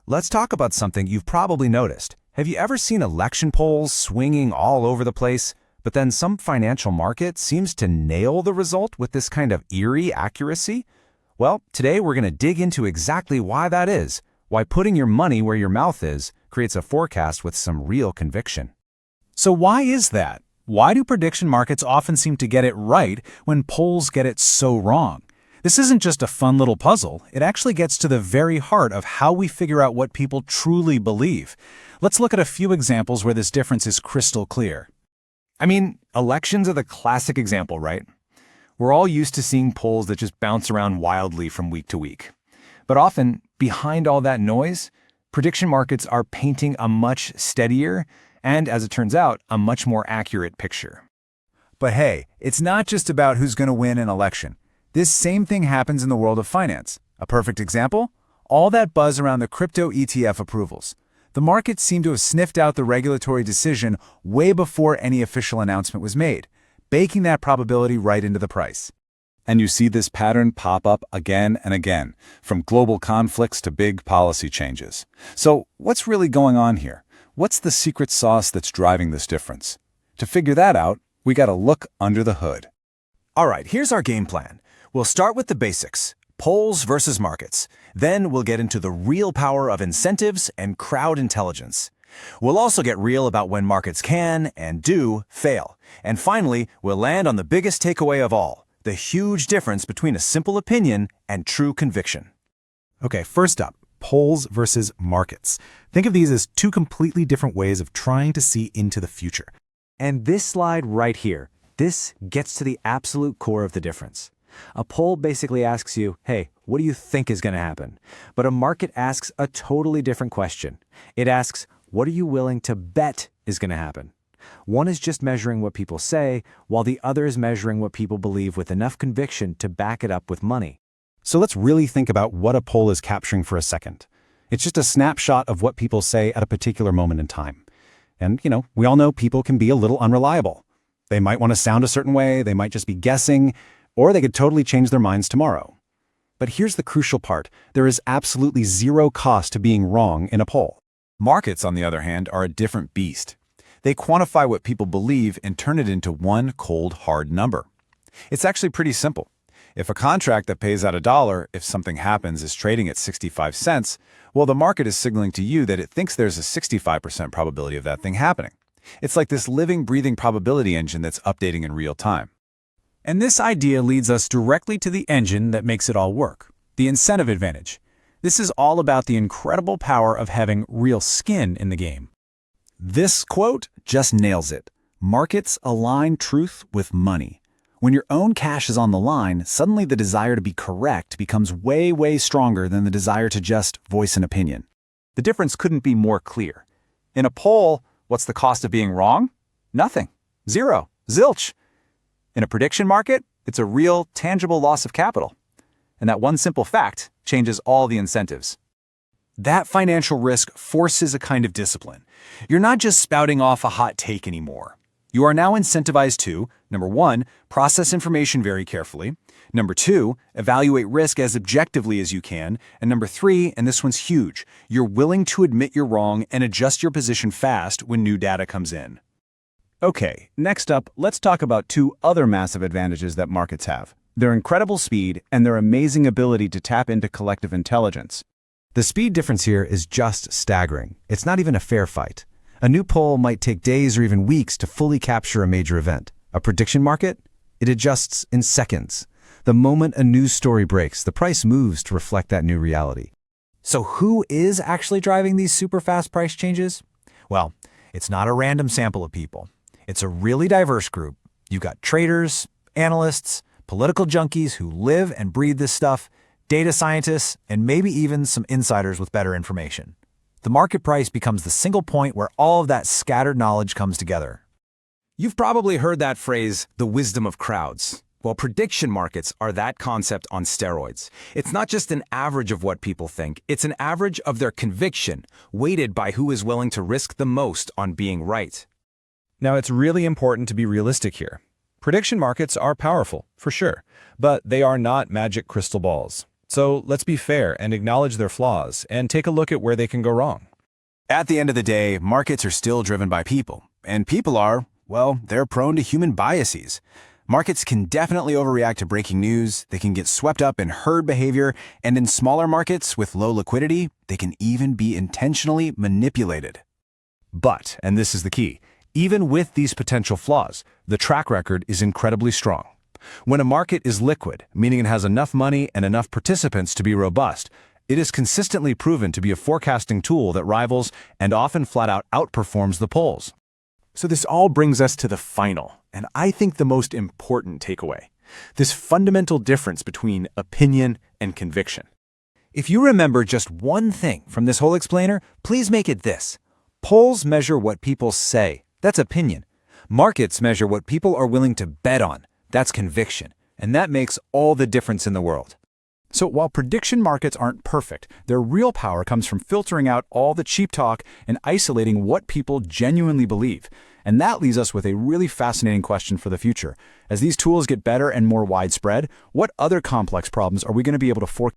let's talk about something you've probably noticed. Have you ever seen election polls swinging all over the place, but then some financial market seems to nail the result with this kind of eerie accuracy? Well, today we're going to dig into exactly why that is, why putting your money where your mouth is creates a forecast with some real conviction. So why is that? Why do prediction markets often seem to get it right when polls get it so wrong? This isn't just a fun little puzzle. It actually gets to the very heart of how we figure out what people truly believe. Let's look at a few examples where this difference is crystal clear. I mean, elections are the classic example, right? We're all used to seeing polls that just bounce around wildly from week to week. But often, behind all that noise, prediction markets are painting a much steadier and, as it turns out, a much more accurate picture. But hey, it's not just about who's going to win an election. This same thing happens in the world of finance. A perfect example? All that buzz around the crypto ETF approvals. The markets seem to have sniffed out the regulatory decision way before any official announcement was made, baking that probability right into the price. And you see this pattern pop up again and again, from global conflicts to big policy changes. So what's really going on here? What's the secret sauce that's driving this difference? To figure that out, we got to look under the hood. All right, here's our game plan. We'll start with the basics, polls versus markets. Then we'll get into the real power of incentives and crowd intelligence. We'll also get real about when markets can and do fail. And finally, we'll land on the biggest takeaway of all, the huge difference between a simple opinion and true conviction. Okay, first up, polls versus markets. Think of these as two completely different ways of trying to see into the future. And this slide right here, this gets to the absolute core of the difference. A poll basically asks you, hey, what do you think is going to happen? But a market asks a totally different question. It asks, what are you willing to bet is going to happen? One is just measuring what people say, while the other is measuring what people believe with enough conviction to back it up with money. So let's really think about what a poll is capturing for a second. It's just a snapshot of what people say at a particular moment in time. And, we all know people can be a little unreliable. They might want to sound a certain way, they might just be guessing, or they could totally change their minds tomorrow. But here's the crucial part. There is absolutely zero cost to being wrong in a poll. Markets, on the other hand, are a different beast. They quantify what people believe and turn it into one cold, hard number. It's actually pretty simple. If a contract that pays out $1, if something happens, is trading at 65 cents, well, the market is signaling to you that it thinks there's a 65% probability of that thing happening. It's like this living, breathing probability engine that's updating in real time. And this idea leads us directly to the engine that makes it all work, the incentive advantage. This is all about the incredible power of having real skin in the game. This quote just nails it. Markets align truth with money. When your own cash is on the line, suddenly the desire to be correct becomes way, way stronger than the desire to just voice an opinion. The difference couldn't be more clear. In a poll, what's the cost of being wrong? Nothing. Zero. Zilch. In a prediction market, it's a real, tangible loss of capital. And that one simple fact changes all the incentives. That financial risk forces a kind of discipline. You're not just spouting off a hot take anymore. You are now incentivized to, number one, process information very carefully. Number two, evaluate risk as objectively as you can. And number three, and this one's huge, you're willing to admit you're wrong and adjust your position fast when new data comes in. Okay, next up, let's talk about two other massive advantages that markets have: their incredible speed and their amazing ability to tap into collective intelligence. The speed difference here is just staggering. It's not even a fair fight. A new poll might take days or even weeks to fully capture a major event. A prediction market? It adjusts in seconds. The moment a news story breaks, the price moves to reflect that new reality. So who is actually driving these super fast price changes? Well, it's not a random sample of people. It's a really diverse group. You've got traders, analysts, political junkies who live and breathe this stuff, data scientists, and maybe even some insiders with better information. The market price becomes the single point where all of that scattered knowledge comes together. You've probably heard that phrase, the wisdom of crowds. Well, prediction markets are that concept on steroids. It's not just an average of what people think, it's an average of their conviction, weighted by who is willing to risk the most on being right. Now, it's really important to be realistic here. Prediction markets are powerful, for sure, but they are not magic crystal balls. So let's be fair and acknowledge their flaws and take a look at where they can go wrong. At the end of the day, markets are still driven by people. And people are, well, they're prone to human biases. Markets can definitely overreact to breaking news, they can get swept up in herd behavior, and in smaller markets with low liquidity, they can even be intentionally manipulated. But, and this is the key, even with these potential flaws, the track record is incredibly strong. When a market is liquid, meaning it has enough money and enough participants to be robust, it is consistently proven to be a forecasting tool that rivals and often flat out outperforms the polls. So this all brings us to the final, and I think the most important takeaway, this fundamental difference between opinion and conviction. If you remember just one thing from this whole explainer, please make it this. Polls measure what people say. That's opinion. Markets measure what people are willing to bet on. That's conviction. And that makes all the difference in the world. So while prediction markets aren't perfect, their real power comes from filtering out all the cheap talk and isolating what people genuinely believe. And that leaves us with a really fascinating question for the future. As these tools get better and more widespread, what other complex problems are we going to be able to forecast